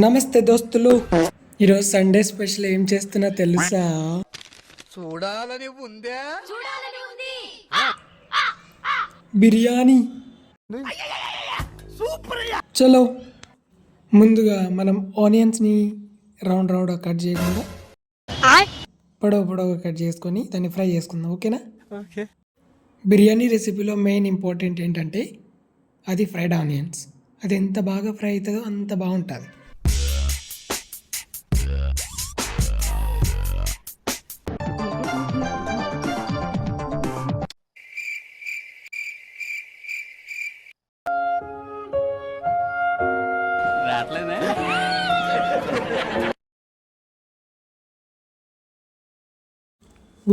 నమస్తే దోస్తులు, ఈరోజు సండే స్పెషల్ ఏం చేస్తున్నా తెలుసా? చూడాలని ఉందే బిర్యానీ. చలో, ముందుగా మనం ఆనియన్స్ని రౌండ్ రౌండ్ కట్ చేయకుండా పొడవుగా కట్ చేసుకొని దాన్ని ఫ్రై చేసుకుందాం, ఓకేనా? బిర్యానీ రెసిపీలో మెయిన్ ఇంపార్టెంట్ ఏంటంటే అది ఫ్రైడ్ ఆనియన్స్. అది ఎంత బాగా ఫ్రై అవుతుందో అంత బాగుంటుంది.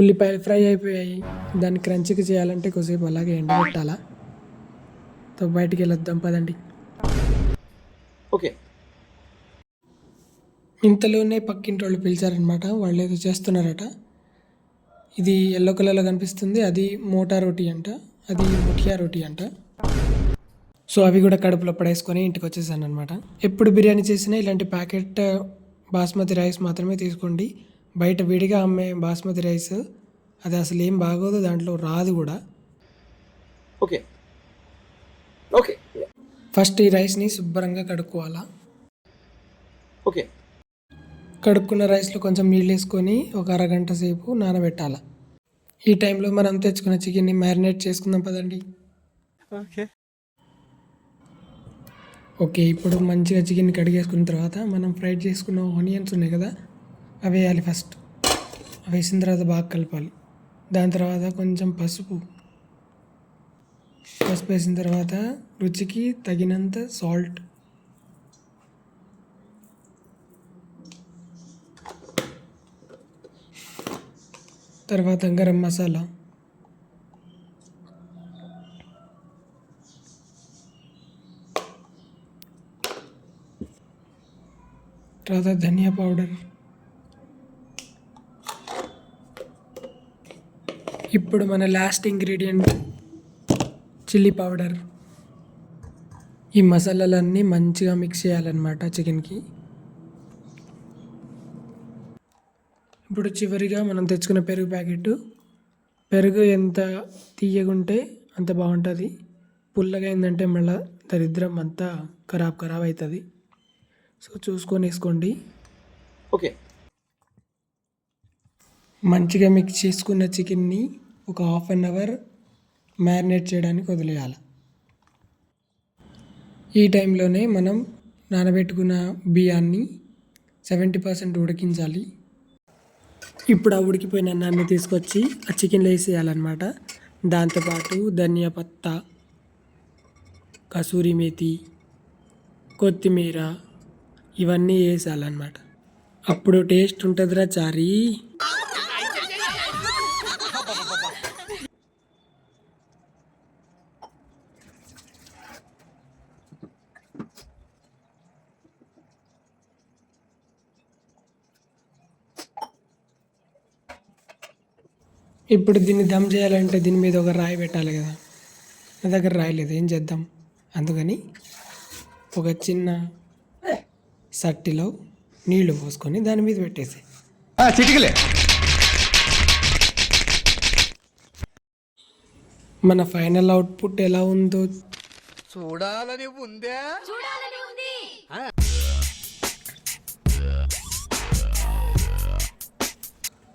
ఉల్లిపాయలు ఫ్రై అయిపోయాయి. దాన్ని క్రంచిగా చేయాలంటే కొద్దిసేపు అలాగే ఎండబెట్టాలా. తో బయటికి వెళ్ళొద్దాం పదండి. ఓకే. ఇంతలోనే పక్కింటి వాళ్ళు పిలిచారనమాట. వాళ్ళు ఏదో చేస్తున్నారట. ఇది ఎల్లో కలర్లో కనిపిస్తుంది, అది మోటా రోటీ అంట, అది ముఠియా రోటీ అంట. సో అవి కూడా కడుపులో పడేసుకొని ఇంటికి వచ్చేసాను అనమాట. ఎప్పుడు బిర్యానీ చేసినా ఇలాంటి ప్యాకెట్ బాస్మతి రైస్ మాత్రమే తీసుకోండి. బయట విడిగా అమ్మే బాస్మతి రైస్ అది అసలు ఏం బాగోదు, దాంట్లో రాదు కూడా. ఓకే ఓకే ఫస్ట్ ఈ రైస్ని శుభ్రంగా కడుక్కోవాలా. ఓకే. కడుక్కున్న రైస్లో కొంచెం నీళ్ళు వేసుకొని ఒక అరగంట సేపు నానబెట్టాలి. ఈ టైంలో మనం తెచ్చుకున్న చికెన్ని మ్యారినేట్ చేసుకుందాం పదండి. ఓకే ఓకే, ఇప్పుడు మంచిగా చికెన్ కడిగేసుకున్న తర్వాత మనం ఫ్రై చేసుకున్న ఆనియన్స్ ఉన్నాయి కదా, అవి వేయాలి. ఫస్ట్ అవి వేసిన తర్వాత బాగా కలపాలి. దాని తర్వాత కొంచెం పసుపు వేసిన తర్వాత రుచికి తగినంత సాల్ట్, తర్వాత గరం మసాలా, తర్వాత ధనియా పౌడర్. ఇప్పుడు మన లాస్ట్ ఇంగ్రీడియంట్ చిల్లీ పౌడర్. ఈ మసాలాలన్నీ మంచిగా మిక్స్ చేయాలన్నమాట చికెన్కి. ఇప్పుడు చివరిగా మనం తెచ్చుకున్న పెరుగు ప్యాకెట్. పెరుగు ఎంత తీయగుంటే అంత బాగుంటుంది. పుల్లగా అయిందంటే మళ్ళీ దరిద్రం అంతా ఖరాబ్ అవుతుంది. సో చూసుకొని వేసుకోండి. ఓకే. మంచిగా మిక్స్ చేసుకున్న చికెన్ని ఒక ½ అన్ అవర్ మ్యారినేట్ చేయడానికి వదిలేయాలి. ఈ టైంలోనే మనం నానబెట్టుకున్న బియ్యాన్ని 70% ఉడికించాలి. ఇప్పుడు ఆ ఉడికిపోయిన అన్నాన్ని తీసుకొచ్చి ఆ చికెన్లో వేసేయాలన్నమాట. దాంతోపాటు ధనియా పత్తా, కసూరి మేతి, కొత్తిమీర ఇవన్నీ వేసాలన్నమాట. అప్పుడు టేస్ట్ ఉంటుందిరా చారీ. ఇప్పుడు దీన్ని దమ్ చేయాలంటే దీని మీద ఒక రాయి పెట్టాలి కదా. నా దగ్గర రాయి లేదు, ఏం చేద్దాం. అందుకని ఒక చిన్న సట్టిలో నీళ్లు పోసుకొని దాని మీద పెట్టేసి చిటికలే. మన ఫైనల్ అవుట్పుట్ ఎలా ఉందో చూడాలని ఉందే.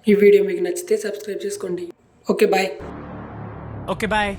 ఈ వీడియో మీకు నచ్చితే సబ్స్క్రైబ్ చేసుకోండి. Okay bye. Okay bye.